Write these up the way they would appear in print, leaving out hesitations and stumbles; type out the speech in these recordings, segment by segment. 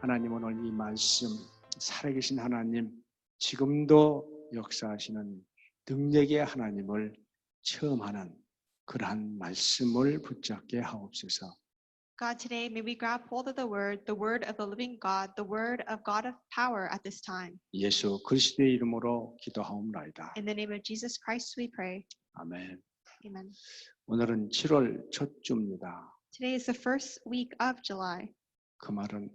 하나님 오늘 이 말씀 살아계신 하나님 지금도 역사하시는 능력의 하나님을 체험하는 그러한 말씀을 붙잡게 하옵소서. God, today may we grab hold of the word of the living God, the word of God of power at this time. 예수 그리스도의 이름으로 기도하옵나이다. In the name of Jesus Christ we pray. 아멘. Amen. 오늘은 7월 첫 주입니다. Today is the first week of July. 그 말은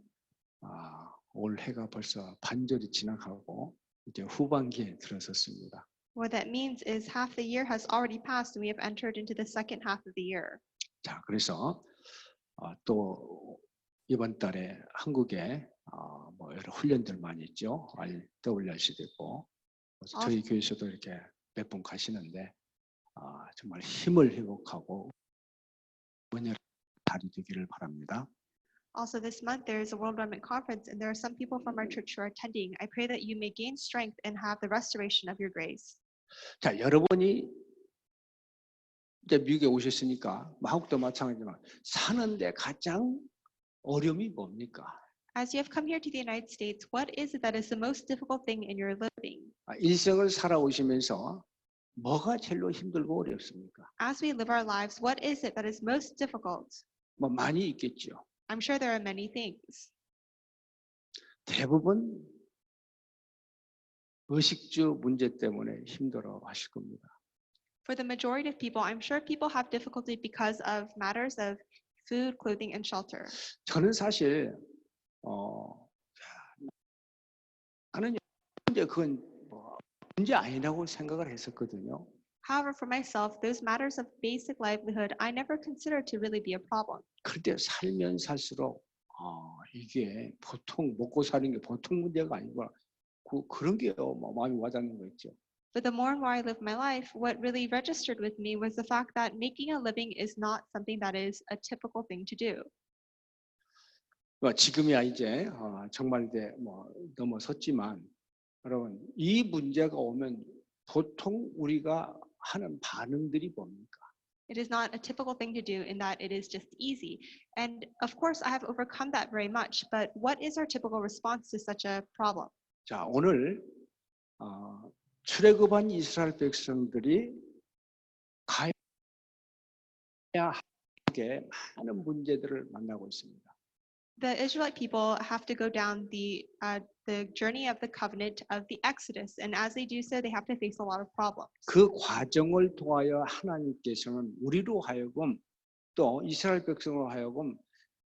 올 해가 벌써 반절이 지나가고 이제 후반기에 들어섰습니다. What that means is half the year has already passed and we have entered into the second half of the year. 자, 그래서 또 이번 달에 한국에 뭐 여러 훈련들 많이 있죠. WRC도 있고 저희 교회에서도 이렇게 몇 번 가시는데 정말 힘을 회복하고 은혜의 달이 되기를 바랍니다. Also this month there is a World Remnant Conference and there are some people from our church who are attending. I pray that you may gain strength and have the restoration of your grace. 자, 여러분이 이제 미국에 오셨으니까 한국도 마찬가지지만 사는데 가장 어려움이 뭡니까? As you have come here to the United States, what is it that is the most difficult thing in your living? 일생을 살아오시면서 뭐가 제일로 힘들고 어렵습니까? As we live our lives, what is it that is most difficult? 뭐 많이 있겠죠. I'm sure there are many things. 대부분 의식주 문제 때문에 힘들어 하실 겁니다. For the majority of people, I'm sure people have difficulty because of matters of food, clothing, and shelter. 저는 사실 나는 이제 그건 뭐 문제 아니라고 생각을 했었거든요. However, for myself, those matters of basic livelihood, I never considered to really be a problem. 그런데 살면 살수록 이게 보통 먹고 사는 게 보통 문제가 아니구나. 그런 게 마음이 와닿는 거 있죠. But the more and more I live my life, what really registered with me was the fact that making a living is not something that is a typical thing to do. 지금이야 이제 정말 이제 뭐 넘어섰지만 여러분 이 문제가 오면 보통 우리가 하는 반응들이 뭡니까? It is not a typical thing to do in that it is just easy. And of course, I have overcome that very much. But what is our typical response to such a problem? 자, 오늘 출애굽한 이스라엘 백성들이 가야 하게 많은 문제들을 만나고 있습니다. The Israelite people have to go down the journey of the covenant of the Exodus, and as they do so, they have to face a lot of problems. 그 과정을 통하여 하나님께서는 우리로 하여금 또 이스라엘 백성으로 하여금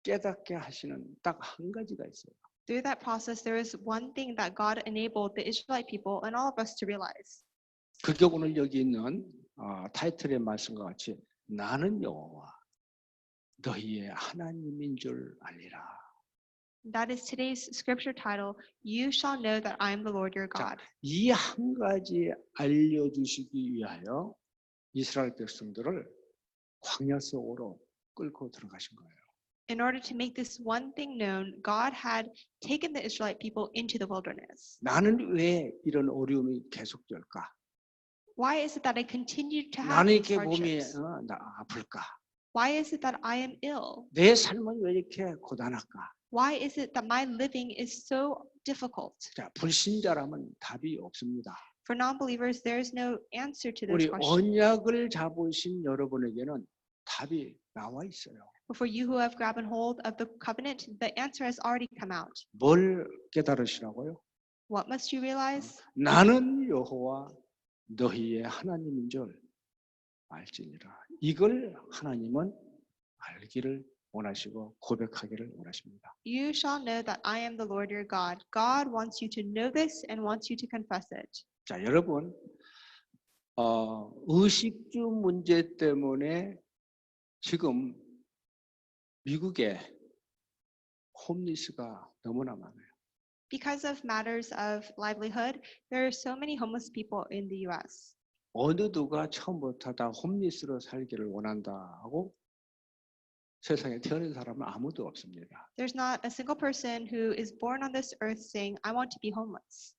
깨닫게 하시는 딱 한 가지가 있어요. Through that process, there is one thing that God enabled the Israelite people and all of us to realize. 그게 오늘 여기 있는 타이틀의 말씀과 같이 나는 여호와 너희의 하나님인 줄 알리라. That is today's scripture title, You shall know that I am the Lord your God. 이 한 가지 알려주시기 위하여 이스라엘 백성들을 광야 속으로 끌고 들어가신 거예요. In order to make this one thing known, God had taken the Israelite people into the wilderness. 나는 왜 이런 어려움이 계속될까? Why is it that I continue to have 나는 these 이렇게 몸이 hardships? 아플까? Why is it that I am ill? 내 삶은 왜 이렇게 고단할까? Why is it that my living is so difficult? 자, 불신자라면 답이 없습니다. For non-believers, there is no answer to those 우리 questions. 언약을 잡으신 여러분에게는 답이 나와 있어요. But for you who have grabbed hold of the covenant, the answer has already come out. 뭘 깨달으시라고요? What must you realize? 나는 여호와 너희의 하나님인 줄 알지니라. 이걸 하나님은 알기를 원하시고 고백하기를 원하십니다. You shall know that I am the Lord your God. God wants you to know this and wants you to confess it. 자, 여러분, 의식주 문제 때문에 지금 미국에 홈리스가 너무나 많아요. Because of matters of livelihood, there are so many homeless people in the U.S. 어느 누가 처음부터 다 홈리스로 살기를 원한다 하고 세상에 태어난 사람은 아무도 없습니다. There's not a single person who is born on this earth saying, I want to be homeless.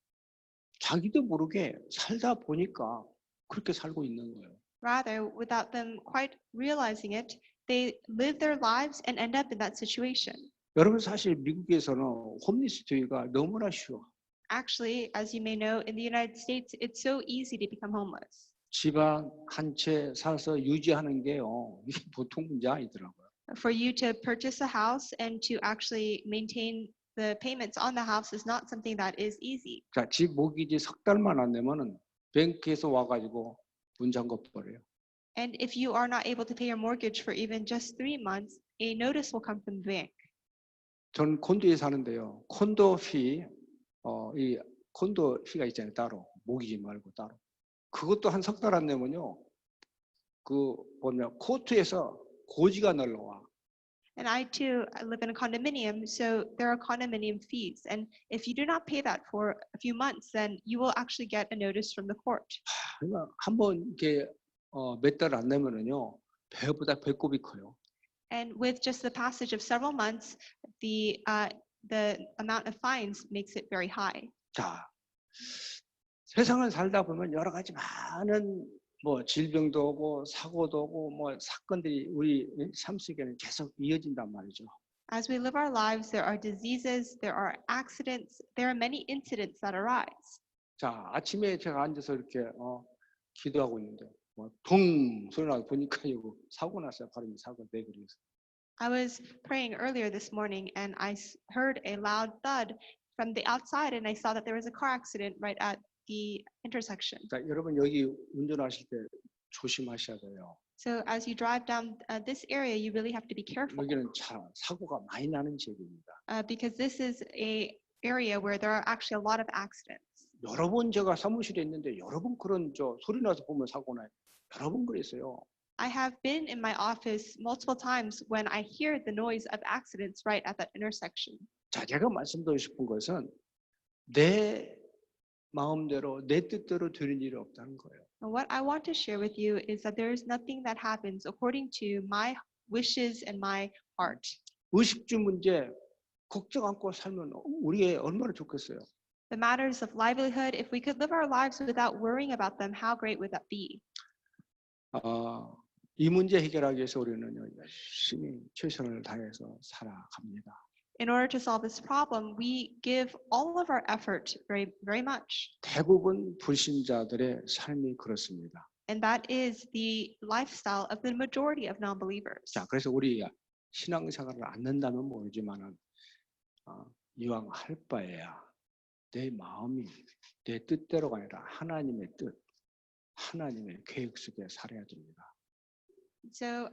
자기도 모르게 살다 보니까 그렇게 살고 있는 거예요. Rather, without them quite realizing it, they live their lives and end up in that situation. 여러분 사실 미국에서는 홈리스트가 너무나 쉬워. Actually, as you may know, in the United States, it's so easy to become homeless. 집안 한 채 사서 유지하는 게요. 이게 보통 문제 아니더라고요. For you to purchase a house and to actually maintain the payments on the house is not something that is easy. 자, 집 모기지 석 달만 안 내면은 뱅크에서 와가지고 문 잠궈 버려요. And if you are not able to pay your mortgage for even just 3 months, a notice will come from the bank. 저는 콘도에 사는데요. 콘도 피, 이 콘도 피가 있잖아요. 따로 모기지 말고 따로. 그것도 한 석 달 안 내면요. 그 뭐냐 코트에서 고지가 날라와. And I live in a condominium, so there are condominium fees. And if you do not pay that for a few months, then you will actually get a notice from the court. 그러니까 한번 이렇게 몇 달 안 내면은요 배보다 배꼽이 커요. And with just the passage of several months, the amount of fines makes it very high. 자, 세상을 살다 보면 여러 가지 많은 뭐 질병도 오고 사고도 오고 뭐 사건들이 우리 삶 속에는 계속 이어진단 말이죠. As we live our lives, there are diseases, there are accidents, there are many incidents that arise. 자, 아침에 제가 앉아서 이렇게 기도하고 있는데 동 소리 나서 보니까 이거 사고 났어요. 바로 이 사고 내그리에서. I was praying earlier this morning and I heard a loud thud from the outside and I saw that there was a car accident right at the intersection. 자, 여러분 여기 운전하실 때 조심하셔야 돼요. So as you drive down this area, you really have to be careful 여기는 사고가 많이 나는 지역입니다. because this is a area where there are actually a lot of accidents. 여러 번 제가 사무실에 있는데 여러 번 그런 소리 나서 보면 사고 나요. 여러 번 그랬어요. I have been in my office multiple times when I hear the noise of accidents right at that intersection. 자, 제가 말씀드리고 싶은 것은 내 마음대로 내 뜻대로 되는 일이 없다는 거예요. And what I want to share with you is that there is nothing that happens according to my wishes and my heart. 의식주 문제 걱정 않고 살면 우리가 얼마나 좋겠어요. The matters of livelihood, if we could live our lives without worrying about them, how great would that be? 이 문제 해결하기 위해서 우리는 열심히 최선을 다해서 살아갑니다. In order to solve this problem, we give all of our effort very, very much. 대부분 불신자들의 삶이 그렇습니다. And that is the lifestyle of the majority of non-believers. 자, 그래서 우리 신앙생활을 안는다면 모르지만은 이왕 할 바에야 내 마음이 내 뜻대로가 아니라 하나님의 뜻, 하나님의 계획 속에 살아야 됩니다. So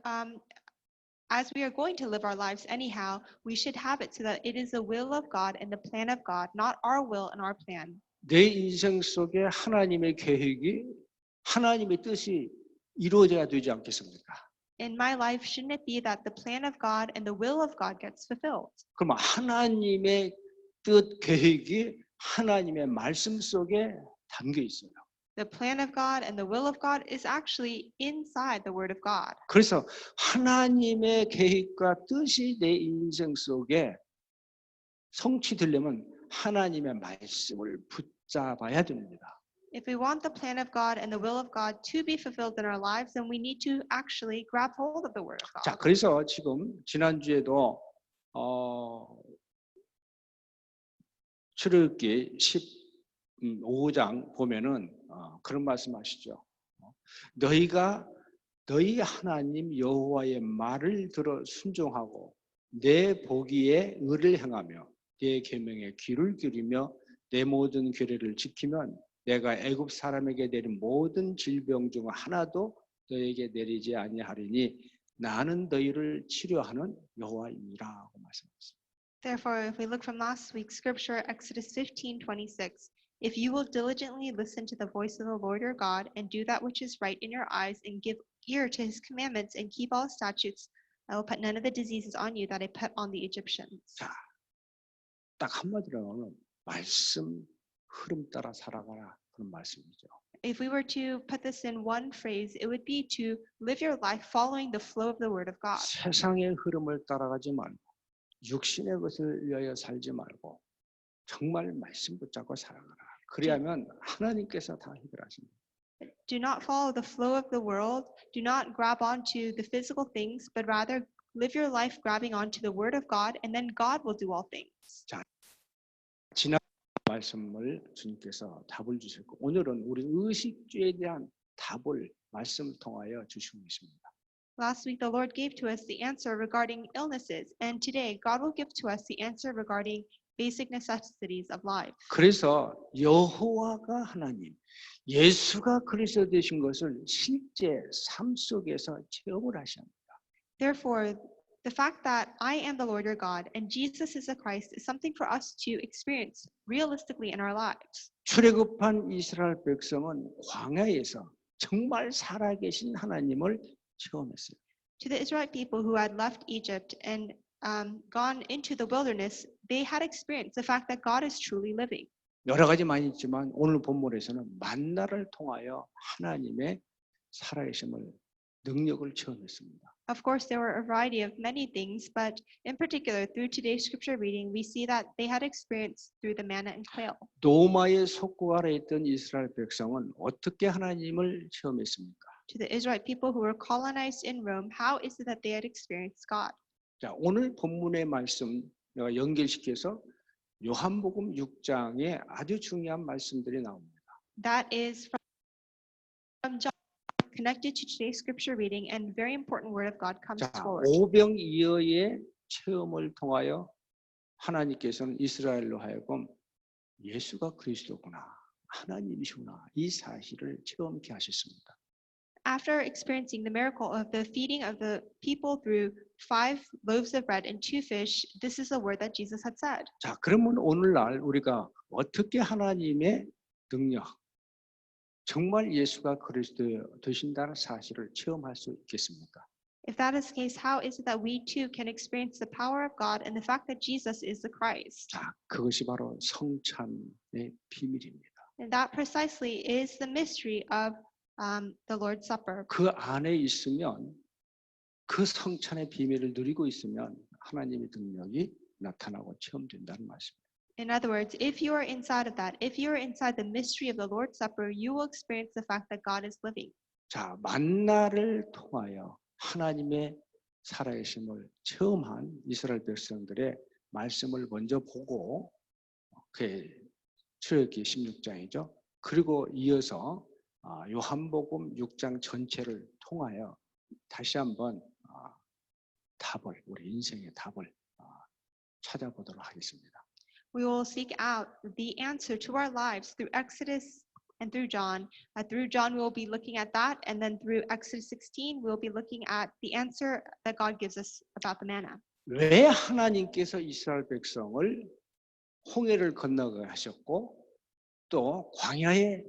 as we are going to live our lives anyhow, we should have it so that it is the will of God and the plan of God, not our will and our plan. 내 인생 속에 하나님의 계획이 하나님의 뜻이 이루어져야 되지 않겠습니까? In my life, shouldn't it be that the plan of God and the will of God gets fulfilled? 그럼 하나님의 뜻 계획이 하나님의 말씀 속에 담겨 있어요. The plan of God and the will of God is actually inside the Word of God. 그래서 하나님의 계획과 뜻이 내 인생 속에 성취되려면 하나님의 말씀을 붙잡아야 됩니다. If we want the plan of God and the will of God to be fulfilled in our lives, then we need to actually grab hold of the Word of 자, God. 그래서 지금 지난주에도 출애굽기 15장 보면은 그런 말씀하시죠. 너희가 너희 하나님 여호와의 말을 들어 순종하고 내 보기에 의를 행하며 내 계명에 귀를 기울이며 내 모든 규례를 지키면 내가 애굽 사람에게 내린 모든 질병 중 하나도 너에게 내리지 아니하리니 나는 너희를 치료하는 여호와이니라고 말씀하셨습니다. Therefore, if we look from last week's scripture, Exodus 15:26, if you will diligently listen to the voice of the Lord your God and do that which is right in your eyes and give ear to his commandments and keep all his statutes, I will put none of the diseases on you that I put on the Egyptians. 자, 딱 한마디로 하면 말씀 흐름 따라 살아가라 그런 말씀이죠. If we were to put this in one phrase, it would be to live your life following the flow of the Word of God. 세상의 흐름을 따라가지 말고 육신의 것을 위하여 살지 말고 정말 말씀 붙잡고 살아가라. 그리하면 하나님께서 다 해결하십니다. Do not follow the flow of the world. Do not grab onto the physical things, but rather Live your life grabbing onto the word of God, and then God will do all things. 지난 말씀을 주님께서 답을 주셨고 오늘은 우리 의식주에 대한 답을 말씀을 통하여 주시고 계십니다. Last week, the Lord gave to us the answer regarding illnesses, and today, God will give to us the answer regarding basic necessities of life. 그래서 여호와가 하나님, 예수가 그리스도 되신 것을 실제 삶 속에서 체험을 하셔야 합니다. Therefore, the fact that I am the Lord your God and Jesus is the Christ is something for us to experience realistically in our lives. 출애굽한 이스라엘 백성은 광야에서 정말 살아계신 하나님을 체험했어요. To the Israelite people who had left Egypt and gone into the wilderness, they had experienced the fact that God is truly living. 여러 가지 많이 있지만 오늘 본문에서는 만나를 통하여 하나님의 살아계심을 능력을 체험했습니다. Of course, there were a variety of many things, but in particular, through today's scripture reading, we see that they had experienced through the manna and quail. 노마의 속국 아래 있던 이스라엘 백성은 어떻게 하나님을 체험했습니까? To the Israelite people who were colonized in Rome, how is it that they had experienced God? 자, 오늘 본문의 말씀 내가 연결시켜서 요한복음 6장에 아주 중요한 말씀들이 나옵니다. That is from John, connected to today's scripture reading, and very important word of God comes 자, forward. 오병이어의 체험을 통하여 하나님께서는 이스라엘로 하여금 예수가 그리스도구나, 하나님이시구나 이 사실을 체험케 하셨습니다. After experiencing the miracle of the feeding of the people through 5 loaves of bread and 2 fish, this is the word that Jesus had said. 자, 그러면 오늘날 우리가 어떻게 하나님의 능력, 정말 예수가 그리스도 되신다는 사실을 체험할 수 있겠습니까? If that is the case, how is it that we too can experience the power of God and the fact that Jesus is the Christ? 자, 그것이 바로 성찬의 비밀입니다. And that precisely is the mystery of the Lord's Supper. 그 안에 있으면 그 성찬의 비밀을 누리고 있으면 하나님의 능력이 나타나고 체험된다는 말씀입니다. In other words, if you are inside of that, if you are inside the mystery of the Lord's Supper, you will experience the fact that God is living. 자, 만나를 통하여 하나님의 살아계심을 체험한 이스라엘 백성들의 말씀을 먼저 보고 그게 출애굽기 16장이죠. 그리고 이어서 요한복음 6장 전체를 통하여 다시 한번 답을, 우리 인생의 답을 찾아보도록 하겠습니다. We will seek out the answer to our lives through Exodus and through John. Through John, we will be looking at that. And then through Exodus 16, we'll be looking at the answer that God gives us about the manna. 왜 하나님께서 이스라엘 백성을 홍해를 건너게 하셨고 또 광야에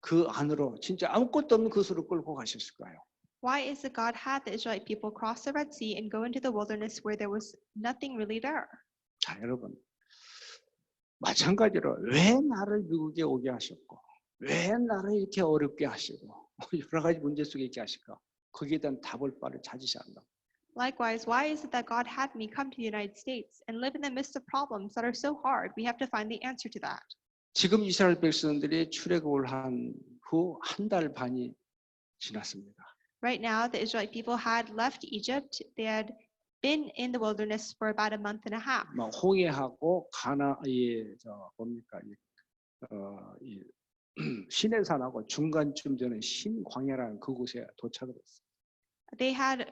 그 안으로 진짜 아무것도 없는 그것으로 끌고 가셨을까요? Why is it God had the Israelite people cross the Red Sea and go into the wilderness where there was nothing really there? 자, 여러분. 마찬가지로 왜 나를 미국에 오게 하셨고 왜 나를 이렇게 어렵게 하시고 여러 가지 문제 속에 있게 하실까? 거기에 대한 답을 빨리 찾으셔야 한다. Likewise, why is it that God had me come to the United States and live in the midst of problems that are so hard? We have to find the answer to that. 지금 이스라엘 백성들이 출애굽을 한 후 한 달 반이 지났습니다. Right now, the Israelite people had left Egypt. They had been in the wilderness for about a month and a half. 뭐 홍해하고 가나의 뭡니까 이 시내산하고 중간쯤 되는 신광야라는 그곳에 도착을 했어요. They had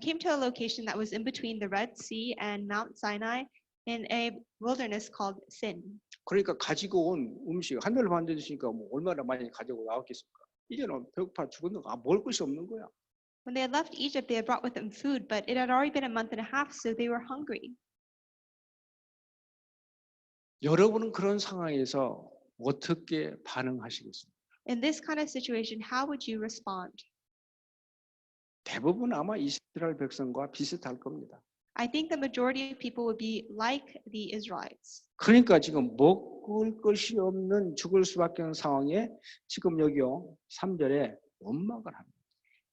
came to a location that was in between the Red Sea and Mount Sinai in a wilderness called Sin. 그러니까 가지고 온 음식 한 달 반 되셨으니까 뭐 얼마나 많이 가지고 나왔겠습니까? 이제는 배고파 죽었는 거 먹을 것이 없는 거야. When they had left Egypt, they had brought with them food, but it had already been a month and a half, so they were hungry. 여러분은 그런 상황에서 어떻게 반응하시겠습니까? In this kind of situation, how would you respond? 대부분 아마 이스라엘 백성과 비슷할 겁니다. I think the majority of people would be like the Israelites. 그러니까 지금 먹을 것이 없는 죽을 수밖에 없는 상황에 지금 여기요 3절에 원망을 합니다.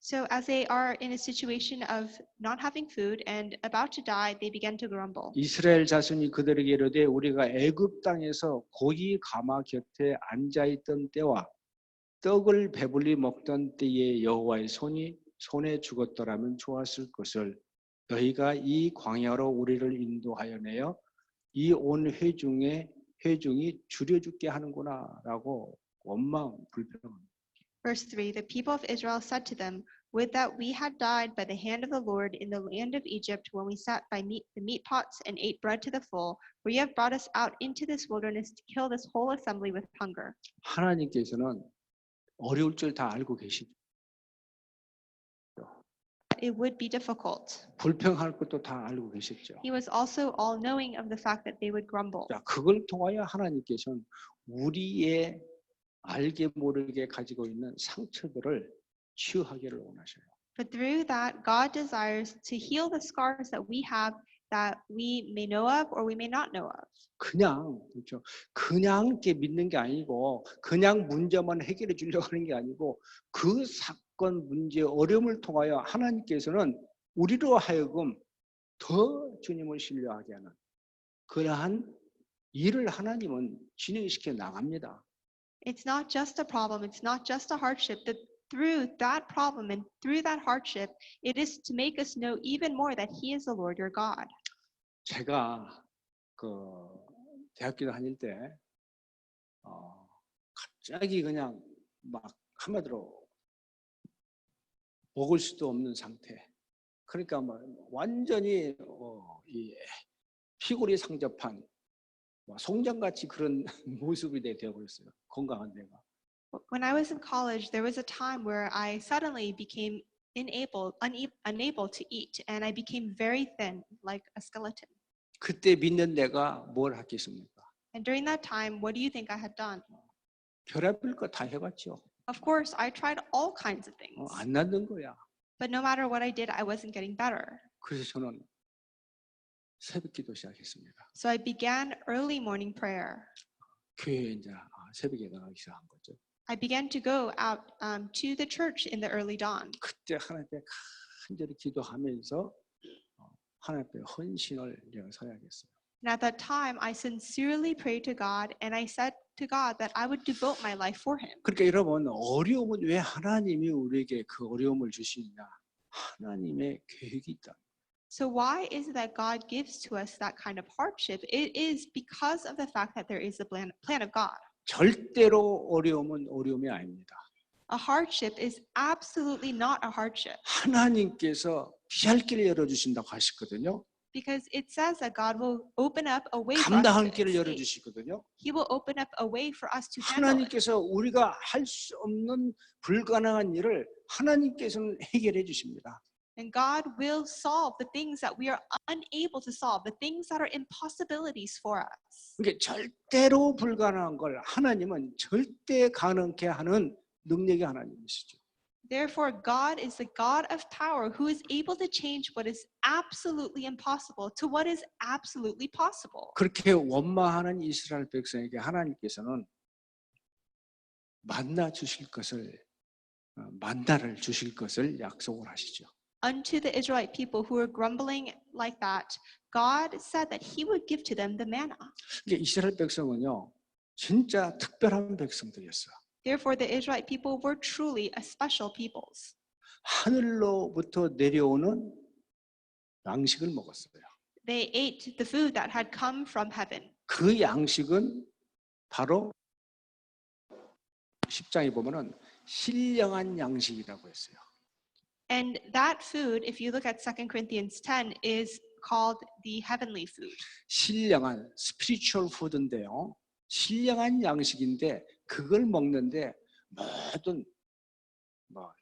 So as they are in a situation of not having food and about to die, they began to grumble. 이스라엘 자손이 그들에게 이르되 우리가 애굽 땅에서 고기 가마 곁에 앉아 있던 때와 떡을 배불리 먹던 때에 여호와의 손에 죽었더라면 좋았을 것을 너희가 이 광야로 우리를 인도하여 내어 이 온 회중이 줄여 죽게 하는구나라고 원망 불평합니다. Verse 3, the people of Israel said to them, would that we had died by the hand of the Lord in the land of Egypt when we sat by the meat pots and ate bread to the full, for you have brought us out into this wilderness to kill this whole assembly with hunger. 하나님께서는 어려울 줄 다 알고 계시죠. It would be difficult. 불평할 것도 다 알고 계셨죠. He was also all knowing of the fact that they would grumble. 자, 그걸 통하여 하나님께서는 우리의 알게 모르게 가지고 있는 상처들을 치유하기를 원하셔요. But through that, God desires to heal the scars that we have that we may know of or we may not know of. 그냥 그렇죠. 그냥 이렇게 믿는 게 아니고 그냥 문제만 해결해 주려고 하는 게 아니고 그 사건 문제 어려움을 통하여 하나님께서는 우리로 하여금 더 주님을 신뢰하게 하는 그러한 일을 하나님은 진행시켜 나갑니다. It's not just a problem, it's not just a hardship, but through that problem and through that hardship, it is to make us know even more that He is the Lord your God. 제가 그 대학교 다닐 때 갑자기 그냥 막 한마디로 먹을 수도 없는 상태. 그러니까 막 완전히 이 피골이 상접한 송장같이 그런 모습이 되어버렸어요. 건강한 내가. When I was in college, there was a time where I suddenly became unable to eat, and I became very thin, like a skeleton. 그때 믿는 내가 뭘 하겠습니까? And during that time, what do you think I had done? 별의별 거 다 해봤죠. Of course, I tried all kinds of things, 안 낫는 거야. but no matter what I did, I wasn't getting better. 그래서 저는 새벽기도 시작했습니다. So I began early morning prayer. 교회에 이제 새벽에 나가기 시작한 거죠. I began to go out to the church in the early dawn. 그때 하나님 앞에 간절히 기도하면서 하나님 앞에 헌신을 서야겠어요. And at that time, I sincerely prayed to God, and I said to God that I would devote my life for Him. 그러니까 여러분 어려움은 왜 하나님이 우리에게 그 어려움을 주시느냐? 하나님의 계획이 있다. So why is it that God gives to us that kind of hardship? It is because of the fact that there is a plan of God. 절대로 어려움은 어려움이 아닙니다. A hardship is absolutely not a hardship 하나님께서 피할 길을 열어주신다고 하시거든요. because it says that God will open up a way for us 감당할 to 길을 escape. 열어주시거든요. He will open up a way for us to handle it. 하나님께서 우리가 할 수 없는 불가능한 일을 하나님께서는 해결해 주십니다. And God will solve the things that we are unable to solve, the things that are impossibilities for us. 그러니까 절대로 불가능한 걸 하나님은 절대 가능케 하는 능력의 하나님이시죠. Therefore, God is the God of power who is able to change what is absolutely impossible to what is absolutely possible. 그렇게 원망하는 이스라엘 백성에게 하나님께서는 만나를 주실 것을 약속을 하시죠. Unto the Israelite people who were grumbling like that, God said that He would give to them the manna. 그러니까 이스라엘 백성은요, 진짜 특별한 백성들이었어요. Therefore, the Israelite people were truly a special peoples. 하늘로부터 내려오는 양식을 먹었어요. They ate the food that had come from heaven. 그 양식은 바로 10장에 보면은 신령한 양식이라고 했어요. And that food, if you look at 2 Corinthians 10, is called the heavenly food. 신령한 spiritual food인데요. 신령한 양식인데 그걸 먹는데 모든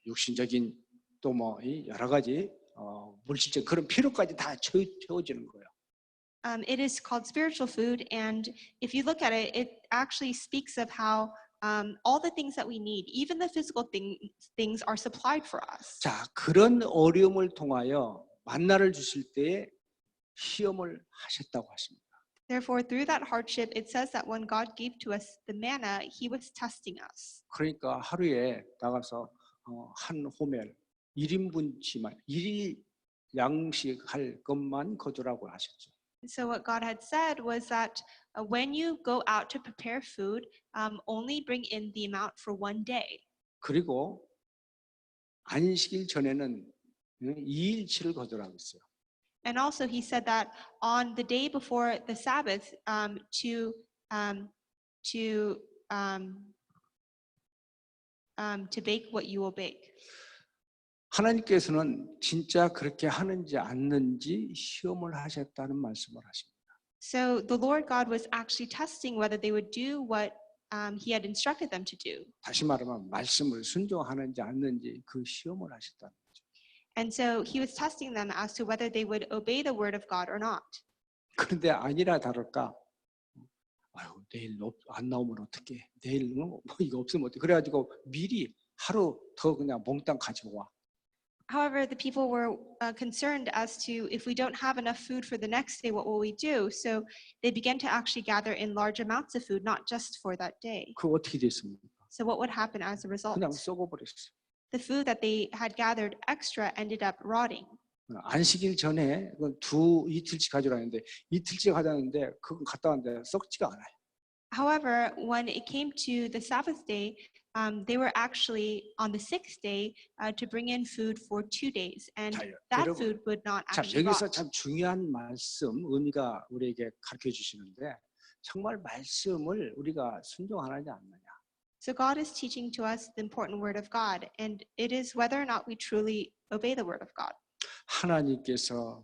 육신적인 또 여러 가지 물질적 그런 필요까지 다 채워지는 거예요. It is called spiritual food, and if you look at it, it actually speaks of how all the things that we need, even the physical things are supplied for us. 자, 그런 어려움을 통하여 만나를 주실 때에 시험을 하셨다고 하십니다. Therefore, through that hardship, it says that when God gave to us the manna, He was testing us. 그러니까 하루에 나가서 한 호멜 1인분치만 1일 양식할 것만 거두라고 하셨죠. So what God had said was that when you go out to prepare food, only bring in the amount for one day. 그리고 안식일 전에는 2일치를 거두라고 했어요. And also he said that on the day before the Sabbath, to bake what you will bake. 하나님께서는 진짜 그렇게 하는지 않는지 시험을 하셨다는 말씀을 하십니다. So the Lord God was actually testing whether they would do what he had instructed them to do. 다시 말하면 말씀을 순종하는지 않는지 그 시험을 하셨다는 거죠. And so he was testing them as to whether they would obey the word of God or not. 그런데 아니나 다를까? 아유, 내일 안 나오면 어떡해? 내일 뭐 이거 없으면 어떡해? 그래가지고 미리 하루 더 그냥 몽땅 가지고 와. However, the people were concerned as to if we don't have enough food for the next day, what will we do? So they began to actually gather in large amounts of food, not just for that day. 그거 어떻게 됐습니까? So what would happen as a result? 그냥 썩어버렸어요. The food that they had gathered extra ended up rotting. 안식일 전에 이틀치 가져라는데 이틀치 가져왔는데 그건 갔다 왔는데 썩지가 않아요. However, when it came to the Sabbath day, they were actually on the sixth day to bring in food for 2 days, and 자, that 여러분, food would not 참 actually 여기서 rot. 참 중요한 말씀 의미가 우리에게 가르쳐 주시는데 정말 말씀을 우리가 순종하느냐 안 하느냐. So God is teaching to us the important word of God, and it is whether or not we truly obey the word of God. 하나님께서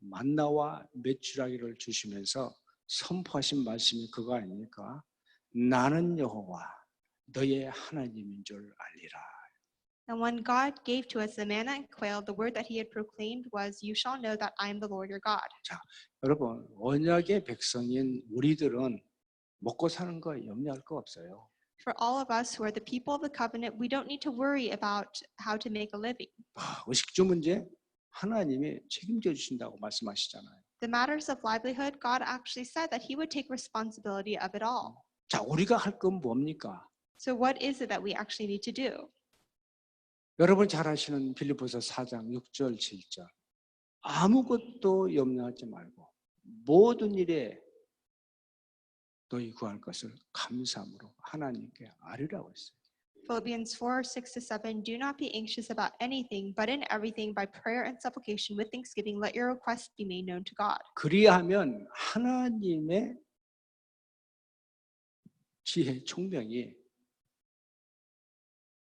만나와 메추라기를 주시면서 선포하신 말씀이 그거 아닙니까? 나는 여호와 너의 하나님인 줄 알리라. And when God gave to us the manna and quail, the word that he had proclaimed was, "You shall know that I am the Lord your God." 여러분, 언약의 백성인 우리들은 먹고 사는 거 염려할 거 없어요. For all of us who are the people of the covenant, we don't need to worry about how to make a living. 의식주 문제 하나님이 책임져 주신다고 말씀하시잖아요. The matters of livelihood, God actually said that he would take responsibility of it all. 자, 우리가 할 건 뭡니까? So what is it that we actually need to do? 여러분 잘 아시는 빌립보서 4장 6절 7절 아무것도 염려하지 말고 모든 일에 너희 구할 것을 감사함으로 하나님께 아뢰라고 했어요. Philippians 4:6-7, do not be anxious about anything, but in everything by prayer and supplication with thanksgiving let your requests be made known to God. 그리하면 하나님의 지혜 총명이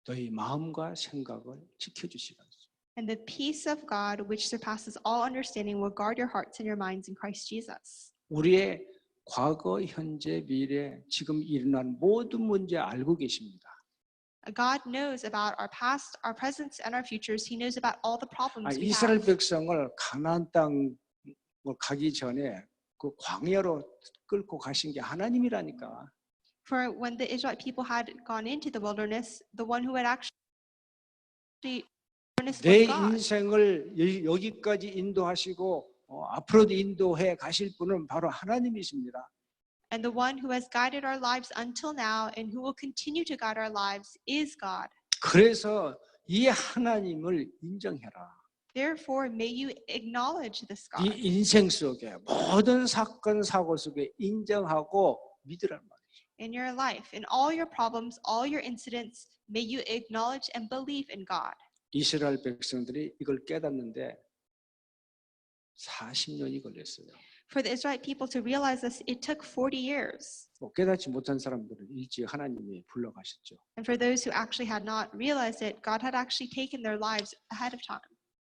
너희 마음과 생각을 지켜주시겠습니다. And the peace of God, which surpasses all understanding, will guard your hearts and your minds in Christ Jesus. 우리의 과거, 현재, 미래, 지금 일어난 모든 문제 알고 계십니다. God knows about our past, our present, and our futures. He knows about all the problems we 이스라엘 have. 백성을 가나안 땅 가기 전에 그 광야로 끌고 가신 게 하나님이라니까. For when the Israelite people had gone into the wilderness, the one who had actually was 내 God. 인생을 여기까지 인도하시고 앞으로도 인도해 가실 분은 바로 하나님이십니다. And the one who has guided our lives until now and who will continue to guide our lives is God. 그래서 이 하나님을 인정해라. Therefore, may you acknowledge this 네 God. 인생 속에 모든 사건 사고 속에 인정하고 믿으란 말이에요. In your life, in all your problems, all your incidents, may you acknowledge and believe in God. 이스라엘 백성들이 이걸 깨닫는데 40년이 걸렸어요. For the Israelite people to realize this, it took 40 years. 깨닫지 못한 사람들은 일찍 하나님이 불러가셨죠. And for those who actually had not realized it, God had actually taken their lives ahead of time.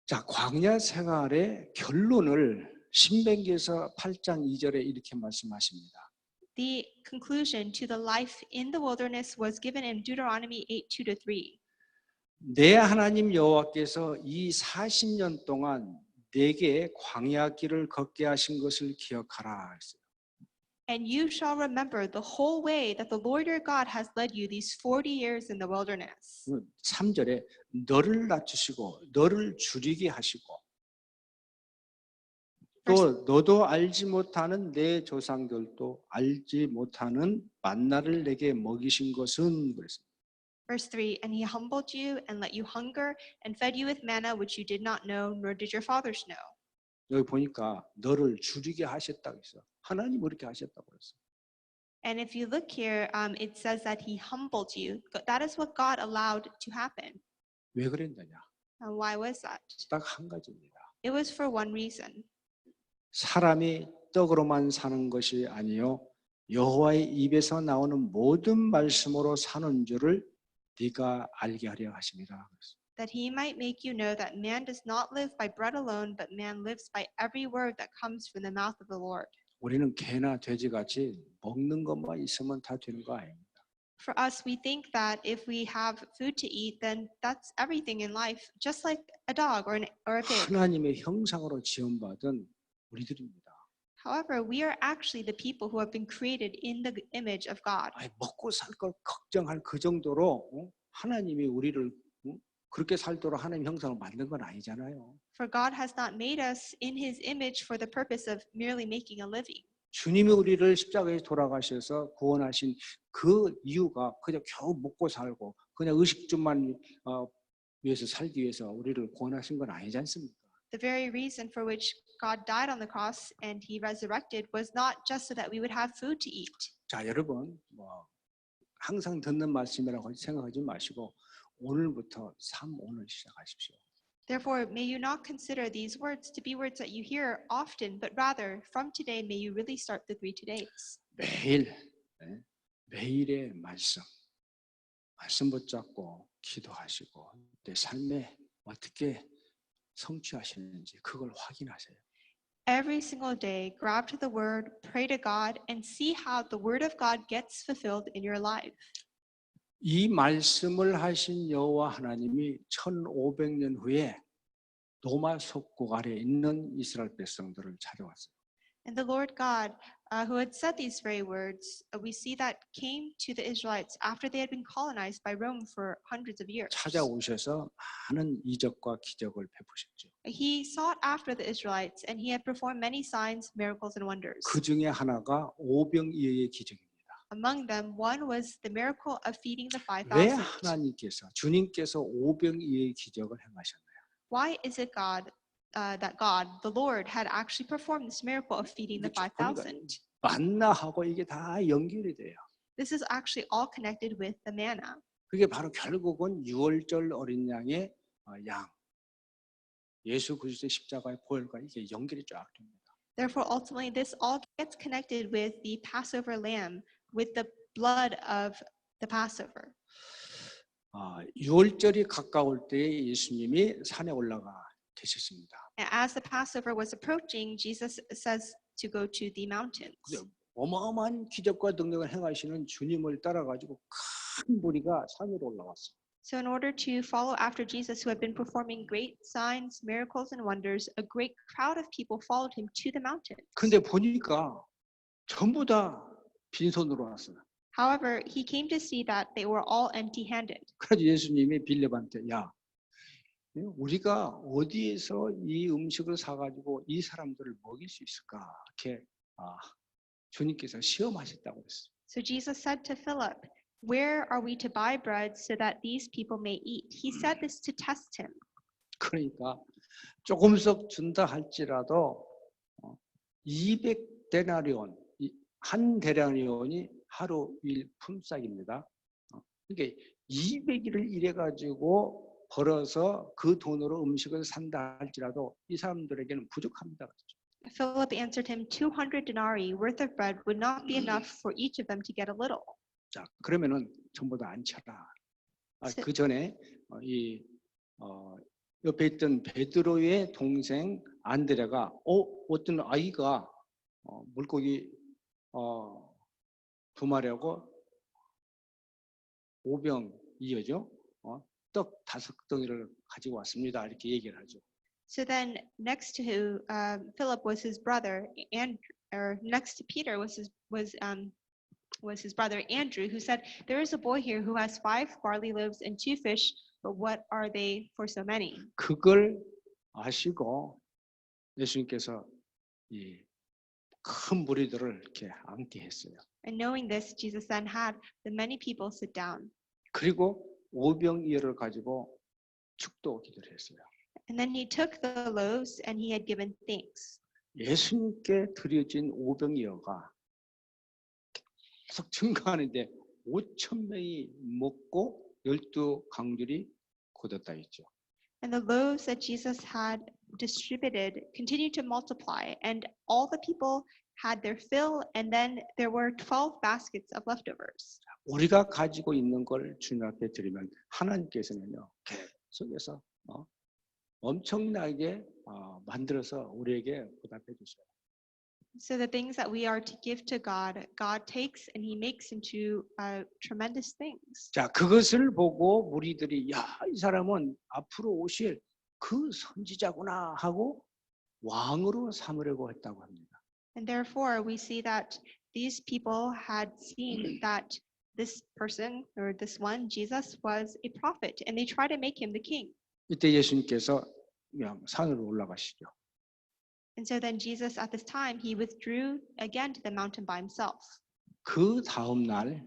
자, 광야 생활의 결론을 신명기에서 8장 2절에 이렇게 말씀하십니다. The conclusion to the life in the wilderness was given in Deuteronomy 8:2-3. 내 하나님 여호와께서 이 40년 동안 내게 광야 길을 걷게 하신 것을 기억하라 했어요. And you shall remember the whole way that the Lord your God has led you these 40 years in the wilderness. 3절에 너를 낮추시고 너를 줄이게 하시고 또 너도 알지 못하는 내 조상들도 알지 못하는 만나를 내게 먹이신 것은 그랬습니다. Verse 3, and he humbled you and let you hunger and fed you with manna which you did not know, nor did your fathers know. 여기 보니까 너를 줄이게 하셨다고 했어요. 하나님 그렇게 하셨다고 그랬어요. And if you look here, it says that he humbled you. That is what God allowed to happen. 왜 그랬느냐? And why was that? 딱 한 가지입니다. It was for one reason. 사람이 떡으로만 사는 것이 아니요 여호와의 입에서 나오는 모든 말씀으로 사는 줄을 네가 알게 하려 하십니다. that he might make you know that man does not live by bread alone, but man lives by every word that comes from the mouth of the Lord. 우리는 개나 돼지같이 먹는 것만 있으면 다 되는 거 아닙니다. For us, we think that if we have food to eat, then that's everything in life, just like a dog or a pig. 하나님의 형상으로 지음받은 우리들입니다. However, we are actually the people who have been created in the image of God. 아니, 먹고 살 걸 걱정할 그 정도로 하나님이 우리를 그렇게 살도록 하나님 형상을 만든 건 아니잖아요. For God has not made us in his image for the purpose of merely making a living. 주님이 우리를 십자가에 돌아가셔서 구원하신 그 이유가 그냥 겨우 먹고 살고 그냥 의식주만 위해서 살기 위해서 우리를 구원하신 건 아니지 않습니까? The very reason for which God died on the cross and he resurrected was not just so that we would have food to eat. 자, 여러분 항상 듣는 말씀이라고 생각하지 마시고 오늘부터 삶 오늘 시작하십시오. Therefore, may you not consider these words to be words that you hear often, but rather, from today, may you really start the 3 todays. 매일의 말씀 붙잡고 기도하시고 내 삶에 어떻게 성취하시는지 그걸 확인하세요. Every single day, grab to the word, pray to God, and see how the word of God gets fulfilled in your life. 이 말씀을 하신 여호와 하나님이 1500년 후에 노마 속국 아래 있는 이스라엘 백성들을 찾아왔어요. And the Lord God, who had said these very words, we see that came to the Israelites after they had been colonized by Rome for hundreds of years. 찾아오셔서 많은 이적과 기적을 베푸셨죠. He sought after the Israelites, and he had performed many signs, miracles, and wonders. 그 중에 하나가 오병이어의 기적입니다. Among them, one was the miracle of feeding the 왜 5,000. 하나님께서 주님께서 오병이어의 기적을 행하셨나요? Why is it that God, the Lord, had actually performed this miracle of feeding the 5,000? 만나하고 이게 다 연결이 돼요. This is actually all connected with the manna. 그게 바로 결국은 유월절 어린 양의 양 예수 그리스도의 십자가의 보혈과 이게 연결이 쫙 됩니다. Therefore, ultimately, this all gets connected with the Passover lamb, with the blood of the Passover. 유월절이 가까울 때에 예수님이 산에 올라가 계셨습니다. And as the Passover was approaching, Jesus says to go to the mountains. 어마어마한 기적과 능력을 행하시는 주님을 따라가지고 큰 무리가 산 위로 올라왔어요. So in order to follow after Jesus, who had been performing great signs, miracles, and wonders, a great crowd of people followed him to the mountains. 근데 보니까 전부 다 빈손으로 왔어요. However, he came to see that they were all empty-handed. 그래서 예수님이 빌립한테 야, 우리가 어디에서 이 음식을 사가지고 이 사람들을 먹일 수 있을까? 이렇게 주님께서 시험하셨다고 했어요. So Jesus said to Philip, "Where are we to buy bread so that these people may eat?" He said this to test him. 그러니까 조금씩 준다 할지라도 200데나리온, 한 데나리온이 하루 일 품삯입니다. 그러니까 200일을 일해가지고 벌어서 그 돈으로 음식을 산다 할지라도 이 사람들에게는 부족합니다. Philip answered him, 200 denarii worth of bread would not be enough for each of them to get a little. 자, 그러면은 전부 다 앉혀라. 그 전에 이 옆에 있던 베드로의 동생 안드레가 어떤 아이가 물고기 2마리하고 5병이어죠. 떡 5덩이를 가지고 왔습니다. 이렇게 얘기를 하죠. So then, next to Philip was his brother, and or next to Peter was his brother Andrew, who said, "There is a boy here who has 5 barley loaves and 2 fish, but what are they for so many?" 그걸 아시고 예수님께서 이 큰 무리들을 이렇게 앉게 했어요. And knowing this, Jesus then had the many people sit down. 그리고 오병이어를 가지고 축도 기도를 했어요. And then he took the loaves and he had given thanks. 예수님께 드려진 오병이어가 계속 증가하는데 5,000명이 먹고 12강줄이 곧었다 했죠. And the loaves that Jesus had distributed continued to multiply, and all the people had their fill, and then there were 12 baskets of leftovers. 우리가 가지고 있는 걸 주님 앞에 드리면 하나님께서는요 계속해서 엄청나게 만들어서 우리에게 보답해 주셔요. So the things that we are to give to God, God takes and he makes into tremendous things. 자, 그것을 보고 무리들이 이 사람은 앞으로 오실 그 선지자구나 하고 왕으로 삼으려고 했다고 합니다. And therefore we see that these people had seen that this person or this one, Jesus, was a prophet, and they tried to make him the king. 이때 예수님께서 그냥 산으로 올라가시죠. And so then Jesus at this time, he withdrew again to the mountain by himself. 그 다음 날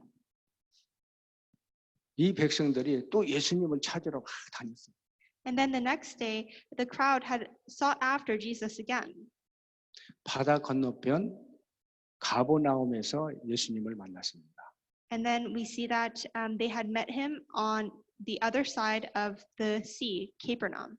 이 백성들이 또 예수님을 찾으러 막 다녔어요. And then the next day, the crowd had sought after Jesus again. 바다 건너편 가버나움에서 예수님을 만났습니다. And then we see that they had met him on the other side of the sea, Capernaum.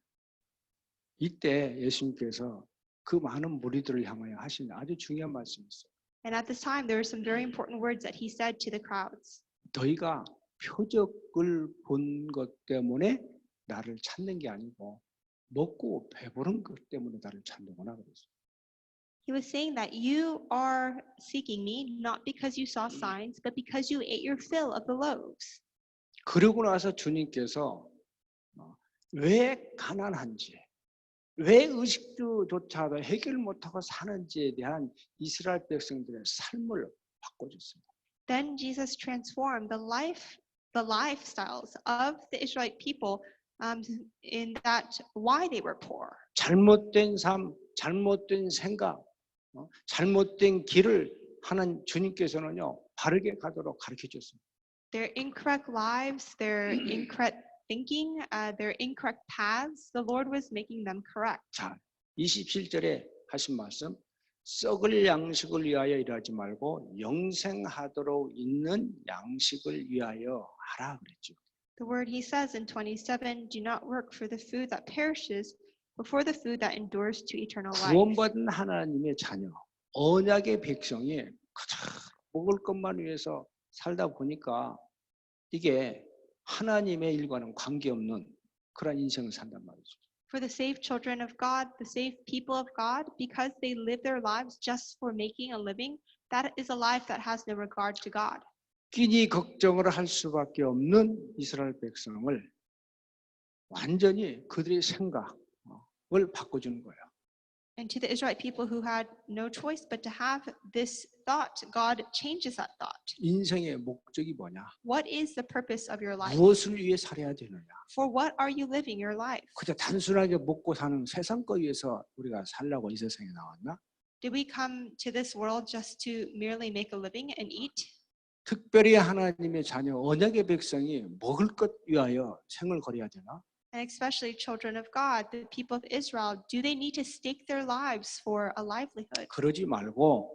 이때 예수님께서 그 많은 무리들을 향하여 하신 아주 중요한 말씀이 있어요. And at this time, there were some very important words that he said to the crowds. 너희가 표적을 본 것 때문에 나를 찾는 게 아니고 먹고 배부른 것 때문에 나를 찾는구나 그랬어요. He was saying that you are seeking me not because you saw signs, but because you ate your fill of the loaves. 그러고 나서 주님께서 왜 가난한지, 왜 의식주조차도 해결 못하고 사는지에 대한 이스라엘 백성들의 삶을 바꿔줬습니다. Then Jesus transformed the lifestyles of the Israelite people in that why they were poor. 잘못된 삶, 잘못된 생각, 잘못된 길을 하는 주님께서는요 바르게 가도록 가르쳐 줬습니다. Their incorrect lives, their incorrect thinking, their incorrect paths, the Lord was making them correct. 자, 27절에 하신 말씀, 썩을 양식을 위하여 일하지 말고 영생하도록 있는 양식을 위하여 하라 그랬죠. The word he says in 27, do not work for the food that perishes, but for the food that endures to eternal life. 구원받은 하나님의 자녀, 언약의 백성이 그저 먹을 것만 위해서 살다 보니까 이게 하나님의 일과는 관계없는 그런 인생을 산단 말이죠. For the saved children of God, the saved people of God, because they live their lives just for making a living, that is a life that has no regard to God. 끼니 걱정을 할 수밖에 없는 이스라엘 백성을 완전히 그들의 생각을 바꿔주는 거예요. And to the Israelite people who had no choice but to have this thought, God changes that thought. 인생의 목적이 뭐냐? What is the purpose of your life? 무엇을 위해 살아야 되느냐? For what are you living your life? 그저 단순하게 먹고 사는 세상 거 위해서 우리가 살라고 이 세상에 나왔나? Did we come to this world just to merely make a living and eat? 특별히 하나님의 자녀 언약의 백성이 먹을 것 위하여 생을 걸어야 되나? And especially children of God, the people of Israel, do they need to stake their lives for a livelihood? 그러지 말고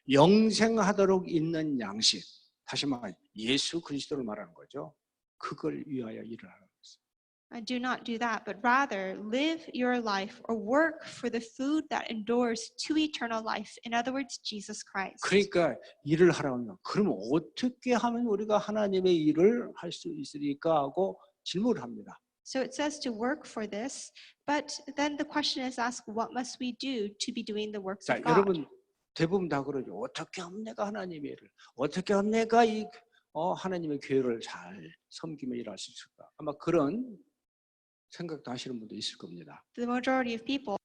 영생하도록 있는 양식, 다시 말해 예수 그리스도를 말하는 거죠. 그걸 위하여 일을 하는 거예요. Do not do that, but rather live your life or work for the food that endures to eternal life. In other words, Jesus Christ. 그러니까 일을 하라고요. 그럼 어떻게 하면 우리가 하나님의 일을 할 수 있으리까 하고 질문을 합니다. So it says to work for this, but then the question is asked, what must we do to be doing the works 자, of God? 여러분 대부분 다 그러죠. 어떻게 하면 내가 하나님의 일을, 어떻게 하면 내가 이 하나님의 교회를 잘 섬기며 일할 수 있을까? 아마 그런 생각도 하시는 분도 있을 겁니다. The majority of people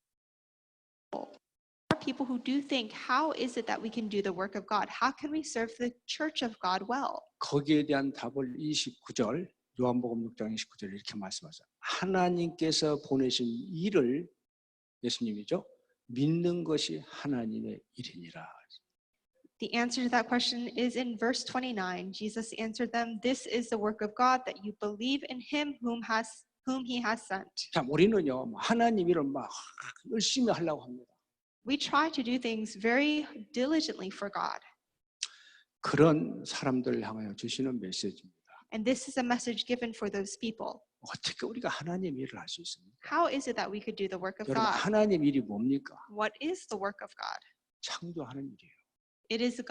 are people who do think, how is it that we can do the work of God? How can we serve the church of God well? 거기에 대한 답을 29절 요한복음 6장 29절 이렇게 말씀하세요. 하나님께서 보내신 일을 예수님이죠. 믿는 것이 하나님의 일이니라. The answer to that question is in verse 29. Jesus answered them, this is the work of God, that you believe in him whom he has sent. 참 우리는요 하나님 일을 막 열심히 하려고 합니다. We try to do things very diligently for God. 그런 사람들을 향하여 주시는 메시지입니다. And this is a message given for those people. 어떻게 우리가 하나님 일을 할 수 있습니까? How is it that we could do the work of 여러분, God? 하나님 일이 뭡니까? What is the work of God? 창조하는 일이에요. It is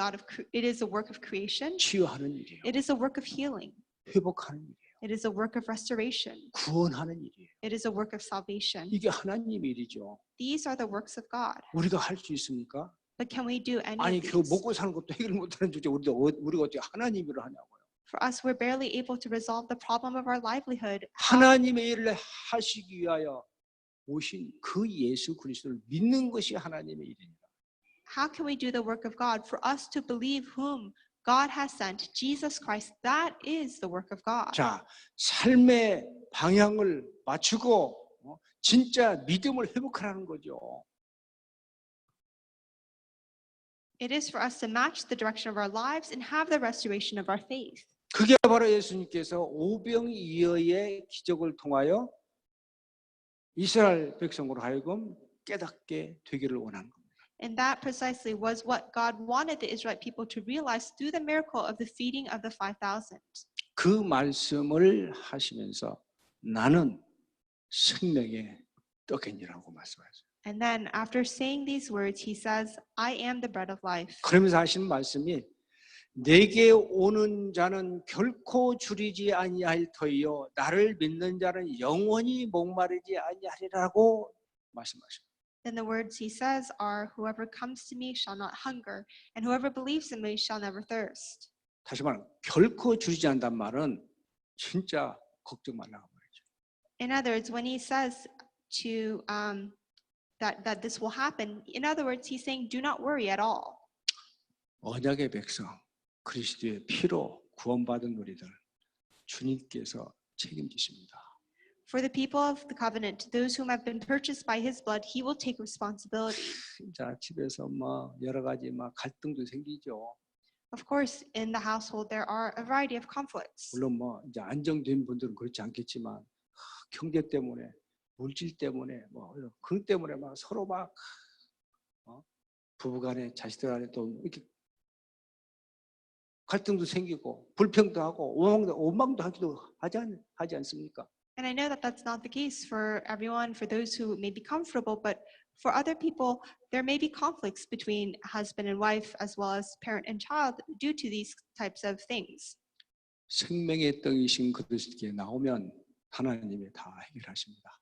it is a work of creation. 치유하는 일이에요. It is a work of healing. 회복하는 일이에요. It is a work of restoration. 구원하는 일이에요. It is a work of salvation. 이게 하나님 일이죠. These are the works of God. 우리가 할 수 있습니까? But can we do any 아니, of 겨우 these? 먹고 사는 것도 해결 못하는 주제 우리가 어떻게 하나님 일을 하냐고요. For us, we're barely able to resolve the problem of our livelihood. 하나님의 일을 하시기 위하여 오신 그 예수 그리스도를 믿는 것이 하나님의 일입니다. How can we do the work of God? For us to believe whom God has sent, Jesus Christ, that is the work of God. 자, 삶의 방향을 맞추고 진짜 믿음을 회복하라는 거죠. It is for us to match the direction of our lives and have the restoration of our faith. 그게 바로 예수님께서 오병이어의 기적을 통하여 이스라엘 백성으로 하여금 깨닫게 되기를 원하는 겁니다. And that precisely was what God wanted the Israelite people to realize through the miracle of the feeding of the 5,000. 그 말씀을 하시면서 나는 생명의 떡이니라고 말씀하셨어요. And then after saying these words, he says, I am the bread of life. 그러면서 하시는 말씀이 내게 오는 자는 결코 줄이지 아니할 터이요 나를 믿는 자는 영원히 목마르지 아니하리라고 말씀하십니다. Then the words he says are, whoever comes to me shall not hunger, and whoever believes in me shall never thirst. 다시 말하면 결코 줄이지 않는단 말은 진짜 걱정 말라고 말이죠. In other words, when he says to that this will happen, in other words, he's saying, do not worry at all. 언약의 백성, 그리스도의 피로 구원받은 우리들 주님께서 책임지십니다. For the people of the covenant, those whom have been purchased by his blood, he will take responsibility. 진짜 집에서 뭐 여러 가지 막 갈등도 생기죠. Of course, in the household, there are a variety of conflicts. 물론 뭐 이제 안정된 분들은 그렇지 않겠지만 경제 때문에 물질 때문에 뭐 그 때문에 막 서로 막 부부간에 자식들 간에 또 이렇게 갈등도 생기고 불평도 하고 원망도 하기도 하지 않습니까? And I know that that's not the case for everyone, for those who may be comfortable, but for other people, there may be conflicts between husband and wife, as well as parent and child, due to these types of things. 생명의 떡이신 그리스도께 나오면 하나님이 다 해결하십니다.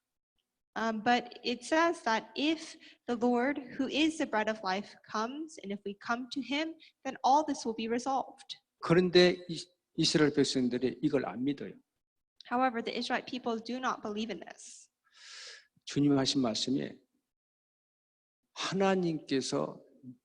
But it says that if the Lord, who is the bread of life, comes, and if we come to him, then all this will be resolved. 그런데 이스라엘 백성들이 이걸 안 믿어요. However, the Israelite people do not believe in this. 주님 하신 말씀이 하나님께서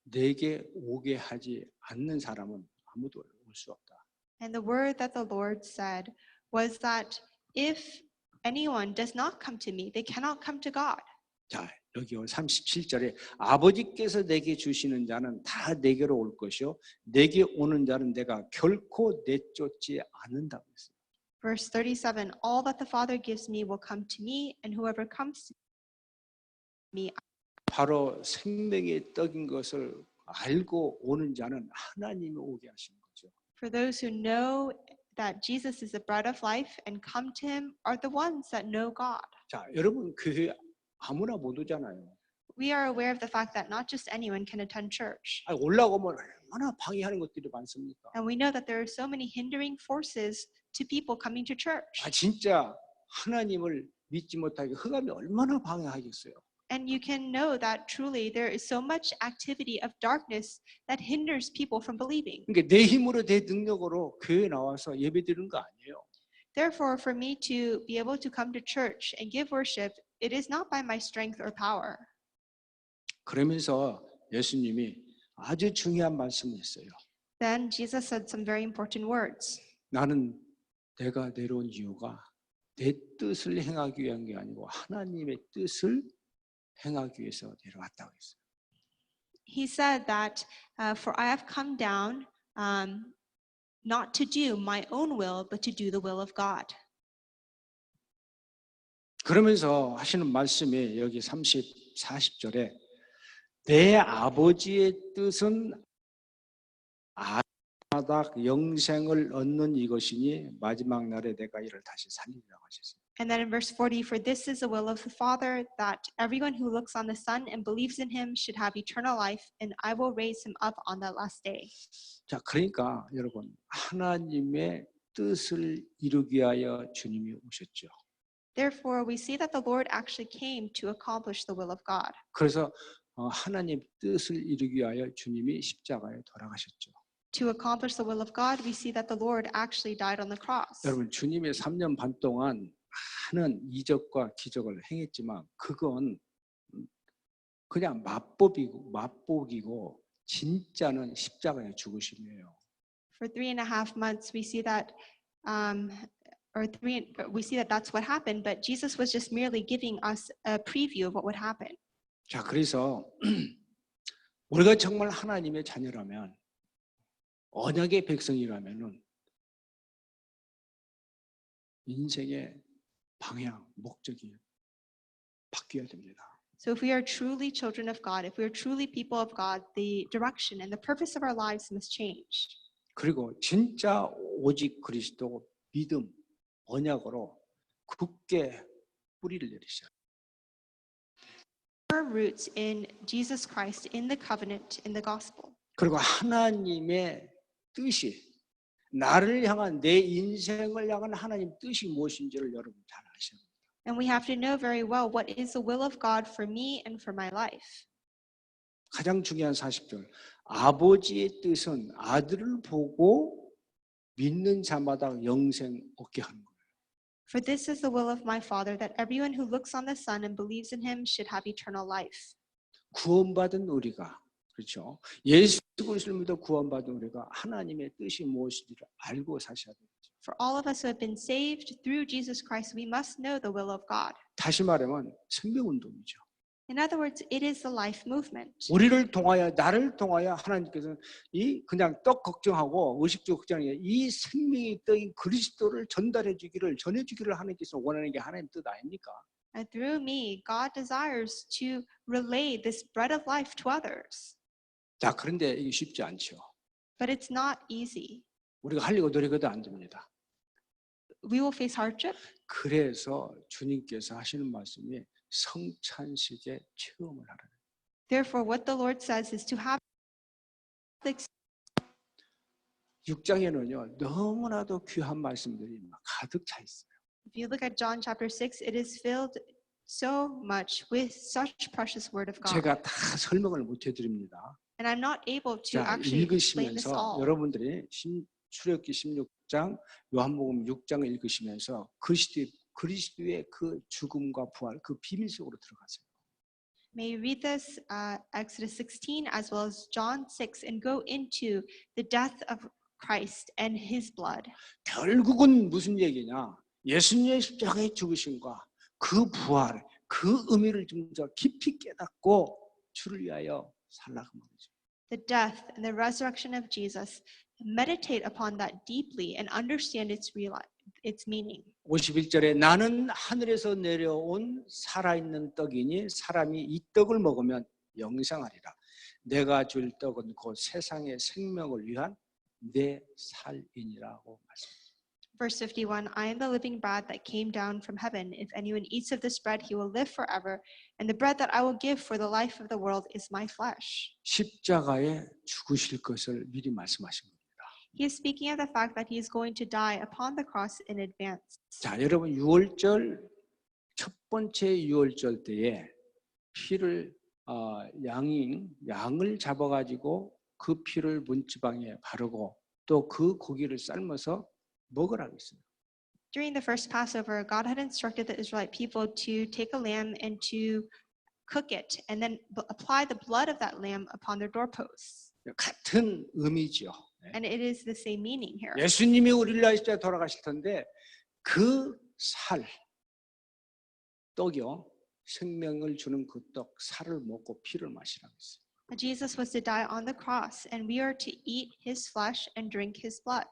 내게 오게 하지 않는 사람은 아무도 올 수 없다. And the word that the Lord said was that if anyone does not come to me, they cannot come to God. 자, 여기 37절에 아버지께서 내게 주시는 자는 다 내게로 올 것이요 내게 오는 자는 내가 결코 내쫓지 않는다고 했어요. Verse 37, all that the Father gives me will come to me, and whoever comes to me. 바로 생명의 떡인 것을 알고 오는 자는 하나님이 오게 하시는 거죠. For those who know that Jesus is the bread of life and come to him are the ones that know God. 자, 여러분 교회 아무나 못 오잖아요. We are aware of the fact that not just anyone can attend church. 올라오면 얼마나 방해하는 것들이 많습니까? And we know that there are so many hindering forces to people coming to church. 진짜 하나님을 믿지 못하게 흑암이 얼마나 방해하겠어요. And you can know that truly there is so much activity of darkness that hinders people from believing. 그러니까 내 힘으로 내 능력으로 교회 나와서 예배드리는 거 아니에요. Therefore, for me to be able to come to church and give worship, it is not by my strength or power. 그러면서 예수님이 아주 중요한 말씀을 했어요. Then Jesus said some very important words. 나는 내가 내려온 이유가 내 뜻을 행하기 위한 게 아니고 하나님의 뜻을 행하기 위해서 내려왔다고 했어요. He said that for I have come down not to do my own will, but to do the will of God. 그러면서 하시는 말씀이 여기 40절에 내 아버지의 뜻은 아닥 영생을 얻는 이것이니 마지막 날에 내가 이를 다시 살리리라고 하셨어요. And then in verse 40, for this is the will of the Father, that everyone who looks on the Son and believes in him should have eternal life, and I will raise him up on that last day. 자, 그러니까 여러분 하나님의 뜻을 이루기 위하여 주님이 오셨죠. Therefore, we see that the Lord actually came to accomplish the will of God. 그래서 하나님 뜻을 이루기 위하여 주님이 십자가에 돌아가셨죠. To accomplish the will of God, we see that the Lord actually died on the cross. 여러분 주님이 3년 반 동안 많은 이적과 기적을 행했지만 그건 그냥 맛보기고 진짜는 십자가의 죽으심이에요. For 3.5 months, we see that, that's what happened. But Jesus was just merely giving us a preview of what would happen. 자, 그래서 우리가 정말 하나님의 자녀라면, 언약의 백성이라면은 인생의 방향, 목적이 바뀌어야 됩니다. So if we are truly children of God, if we are truly people of God, the direction and the purpose of our lives must change. 그리고 진짜 오직 그리스도 믿음, 언약으로 굳게 뿌리를 내리셔야 돼요. Firm roots in Jesus Christ, in the covenant, in the gospel. 그리고 하나님의 뜻이 나를 향한 내 인생을 향한 하나님 뜻이 무엇인지를 여러분 잘 아셔야 됩니다. And we have to know very well what is the will of God for me and for my life. 가장 중요한 40절. 아버지의 뜻은 아들을 보고 믿는 자마다 영생 얻게 하는 거예요. For this is the will of my Father, that everyone who looks on the Son and believes in him should have eternal life. 구원받은 우리가 그렇죠. 예수 그리스도를 믿어 구원받은 우리가 하나님의 뜻이 무엇인지를 알고 사셔야 돼요. For all of us who have been saved through Jesus Christ, we must know the will of God. 다시 말하면 생명운동이죠. In other words, it is the life movement. 우리를 통하여 나를 통하여 하나님께서는 이 그냥 떡 걱정하고 의식주 걱정이 이 생명의 떡인 그리스도를 전달해 주기를 전해 주기를 하나님께서 원하는 게 하나님 뜻 아닙니까? And through me, God desires to relay this bread of life to others. 자, 그런데 이게 쉽지 않죠. But it's not easy. 우리가 하려고 노력해도 안 됩니다. We will face hardship. 그래서 주님께서 하시는 말씀이 성찬식의 체험을 하라는. Therefore, what the Lord says is to have the 6장에는요 너무나도 귀한 말씀들이 막 가득 차 있어요. If you look at John chapter 6, it is filled so much with such precious word of God. 제가 다 설명을 못 해드립니다. And I'm not able to 자, actually explain this 읽으시면서 all. 여러분들이 출애굽기 16장, 요한복음 6장을 읽으시면서 그리스도의 그 죽음과 부활, 그 비밀 속으로 들어가세요. May you read this, Exodus 16 as well as John 6, and go into the death of Christ and his blood. 결국은 무슨 얘기냐? 예수님의 십자가의 죽으심과 그 부활, 그 의미를 좀 더 깊이 깨닫고 주를 위하여 살라고 말이죠. The death and the resurrection of Jesus, meditate upon that deeply and understand its meaning. 51절에 나는 하늘에서 내려온 살아있는 떡이니 사람이 이 떡을 먹으면 영생하리라. 내가 줄 떡은 곧 세상의 생명을 위한 내 살이니라고 말씀합니다. Verse 51, I am the living bread that came down from heaven. If anyone eats of this bread, he will live forever. And the bread that I will give for the life of the world is my flesh. 십자가에 죽으실 것을 미리 말씀하신 겁니다. He is speaking of the fact that he is going to die upon the cross in advance. 자, 여러분 6월절 첫 번째 6월절 때에 피를 양을 잡아가지고 그 피를 문지방에 바르고 또 그 고기를 삶아서 먹으라고 했어요. During the first Passover, God had instructed the Israelite people to take a lamb and to cook it and then apply the blood of that lamb upon their doorposts. 같은 의미죠. And it is the same meaning here. 예수님이 우리를 위하여 십자가에 돌아가실 텐데 그 살, 떡이요. 생명을 주는 그 떡, 살을 먹고 피를 마시라고 했어요. Jesus was to die on the cross, and we are to eat his flesh and drink his blood.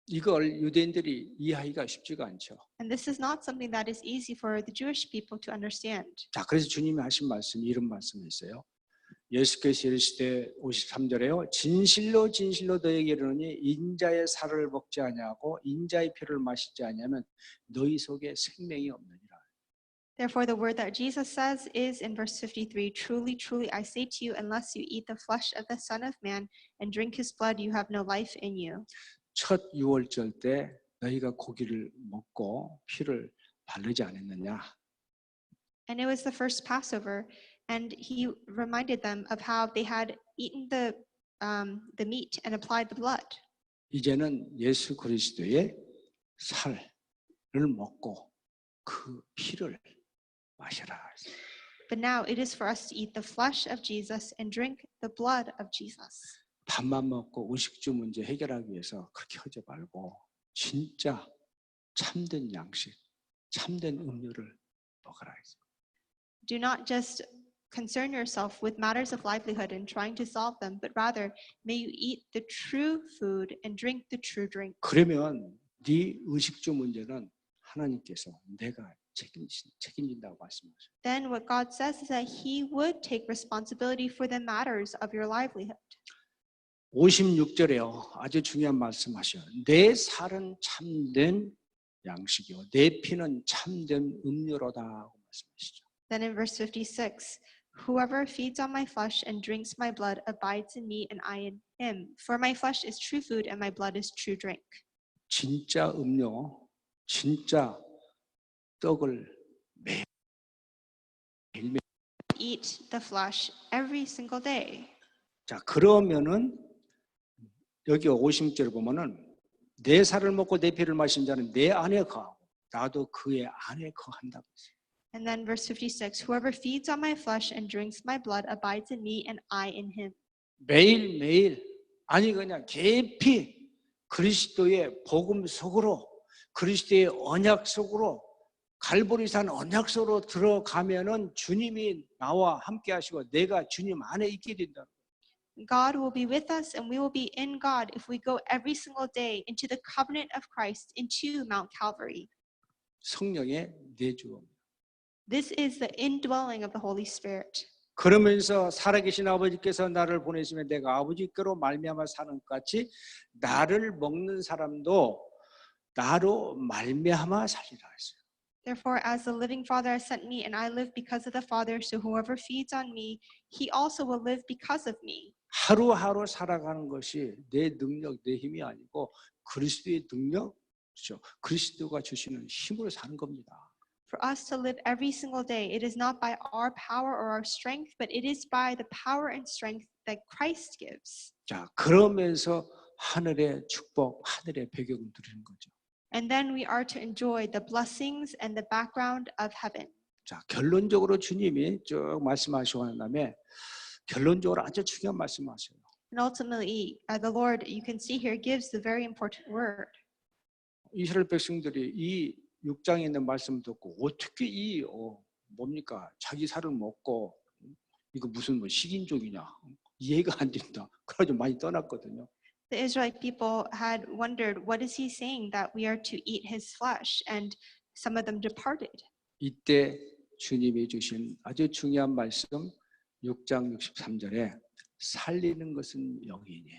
이걸 유대인들이 이해하기가 쉽지가 않죠. And this is not something that is easy for the Jewish people to understand. 자, 그래서 주님이 하신 말씀이 이런 말씀이 있어요. 예수께서 이르시되 53절에요. 진실로 진실로 너희에게 이르노니 인자의 살을 먹지 아니하고 인자의 피를 마시지 아니하면 너희 속에 생명이 없느니라. Therefore, the word that Jesus says is in verse 53, Truly, truly, I say to you, unless you eat the flesh of the Son of Man and drink his blood, you have no life in you. 첫 유월절 때 너희가 고기를 먹고 피를 바르지 않았느냐? And it was the first Passover, and he reminded them of how they had eaten the meat and applied the blood. 이제는 예수 그리스도의 살을 먹고 그 피를 마셔라. But now it is for us to eat the flesh of Jesus and drink the blood of Jesus. 밥만 먹고 의식주 문제 해결하기 위해서 그렇게 하지 말고 진짜 참된 양식, 참된 음료를 먹어라. Do not just concern yourself with matters of livelihood and trying to solve them, but rather may you eat the true food and drink the true drink. 그러면 네 의식주 문제는 하나님께서 내가 책임진다고 말씀하셔요. Then what God says is that he would take responsibility for the matters of your livelihood. 56절에요. 아주 중요한 말씀하셔요. 내 살은 참된 양식이요. 내 피는 참된 음료로다 하고 말씀하시죠. Then in verse 56, whoever feeds on my flesh and drinks my blood abides in me and I in him. For my flesh is true food and my blood is true drink. 진짜 음료, 진짜 떡을 매일 Eat the flesh every single day. 자, 그러면은 여기 50절을 보면은 내 살을 먹고 내 피를 마신 자는 내 안에 거하고 나도 그의 안에 거한다고 했어요. And then verse 56, whoever feeds on my flesh and drinks my blood abides in me and I in him. 매일매일 아니 그냥 깊이 그리스도의 복음 속으로 그리스도의 언약 속으로 갈보리산 언약 속으로 들어가면은 주님이 나와 함께 하시고 내가 주님 안에 있게 된다. God will be with us and we will be in God if we go every single day into the covenant of Christ, into Mount Calvary. 성령의 내주음. This is the indwelling of the Holy Spirit. 그러면서 살아계신 아버지께서 나를 보내시면 내가 아버지께로 말미암아 사는 것 같이 나를 먹는 사람도 나로 말미암아 살리라 했어요. Therefore, as the living Father has sent me, and I live because of the Father, so whoever feeds on me, he also will live because of me. 하루하루 살아가는 것이 내 능력, 내 힘이 아니고 그리스도의 능력, 그렇죠? 그리스도가 주시는 힘으로 사는 겁니다. For us to live every single day, it is not by our power or our strength, but it is by the power and strength that Christ gives. 자, 그러면서 하늘의 축복, 하늘의 배경을 누리는 거죠. And then we are to enjoy the blessings and the background of heaven. 자, 결론적으로 주님이 쭉 말씀하시고 난 다음에 결론적으로 아주 중요한 말씀하세요. And ultimately, the Lord, you can see here, gives the very important word. 이스라엘 백성들이 이 6장에 있는 말씀 듣고 어떻게 뭡니까? 자기 살을 먹고 이거 무슨 뭐 식인종이냐? 이해가 안 된다. 그래가지고 많이 떠났거든요. The Israelite people had wondered, what is he saying that we are to eat his flesh? And some of them departed. 이때 주님이 주신 아주 중요한 말씀 6장 63절에 살리는 것은 영이니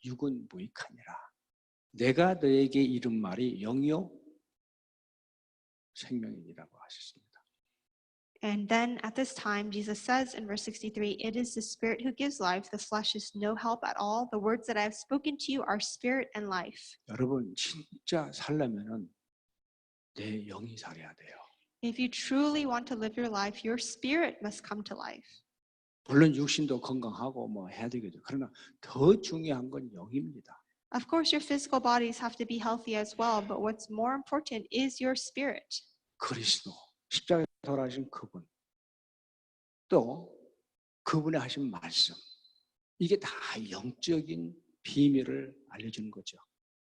육은 무익하니라. 내가 너에게 이른 말이 영이요 생명이니라고 하셨습니다. And then at this time, Jesus says in verse 63, it is the Spirit who gives life. The flesh is no help at all. The words that I have spoken to you are spirit and life. 여러분 진짜 살려면은 내 영이 살아야 돼요. If you truly want to live your life, your spirit must come to life. 물론 육신도 건강하고 뭐 해야 되겠죠. 그러나 더 중요한 건 영입니다. Of course, your physical bodies have to be healthy as well, but what's more important is your spirit. 그리스도 십자가에 돌아가신 그분 또 그분의 하신 말씀 이게 다 영적인 비밀을 알려주는 거죠.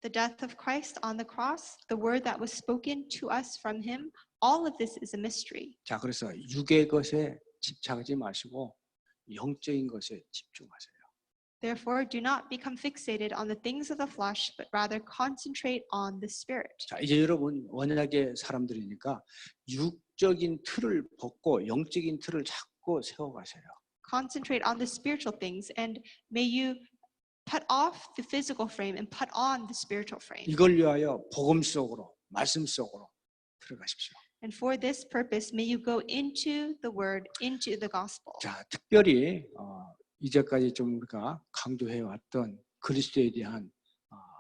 The death of Christ on the cross, the word that was spoken to us from him, all of this is a mystery. 자, 그래서 육의 것에 집착하지 마시고 영적인 것에 집중하세요. Therefore, do not become fixated on the things of the flesh, but rather concentrate on the spirit. 자, 이제 여러분 언약의 사람들이니까 육적인 틀을 벗고 영적인 틀을 자꾸 세워가세요. concentrate on the spiritual things, and may you put off the physical frame and put on the spiritual frame. 이걸 위하여 복음 속으로, 말씀 속으로 들어가십시오. And for this purpose, may you go into the word, into the gospel. 자, 특별히 이제까지 좀 우리가 강조해 왔던 그리스도에 대한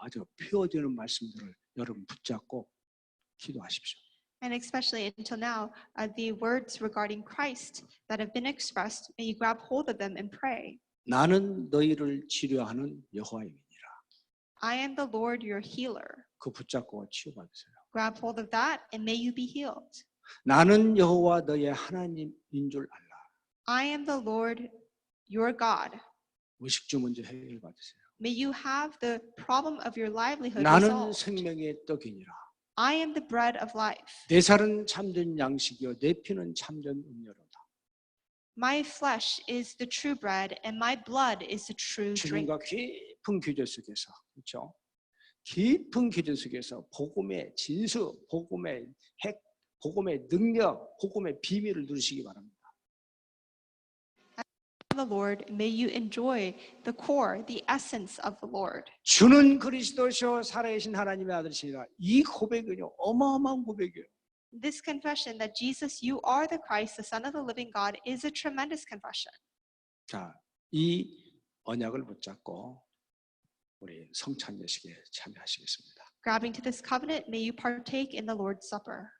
아주 표어되는 말씀들을 여러분 붙잡고 기도하십시오. And especially until now, the words regarding Christ that have been expressed, may you grab hold of them and pray. 나는 너희를 치료하는 여호와이니라. I am the Lord, your healer. 그 붙잡고 치유받으세요. Grab hold of that and may you be healed. 나는 여호와 너의 하나님인 줄 알라. I am the Lord, your God. 의식주 먼저 해결받으세요. May you have the problem of your livelihood 나는 resolved. 생명의 떡이니라. I am the bread of life. 내 살은 참된 양식이요 내 피는 참된 음료로다. My flesh is the true bread and my blood is the true drink. 주님과 깊은 교제 속에서 그렇죠? 깊은 교제 속에서 복음의 진수, 복음의 핵, 복음의 능력, 복음의 비밀을 누리시기 바랍니다. The Lord, may you enjoy the core, the essence of the Lord. 주는 그리스도시요 살아계신 하나님의 아들이시라. 이 고백은요 어마어마한 고백이에요. This confession that Jesus, you are the Christ, the Son of the living God, is a tremendous confession. 자, 이 언약을 붙잡고 우리 성찬 예식에 참여하시겠습니다. Grabbing to this covenant, may you partake in the Lord's Supper.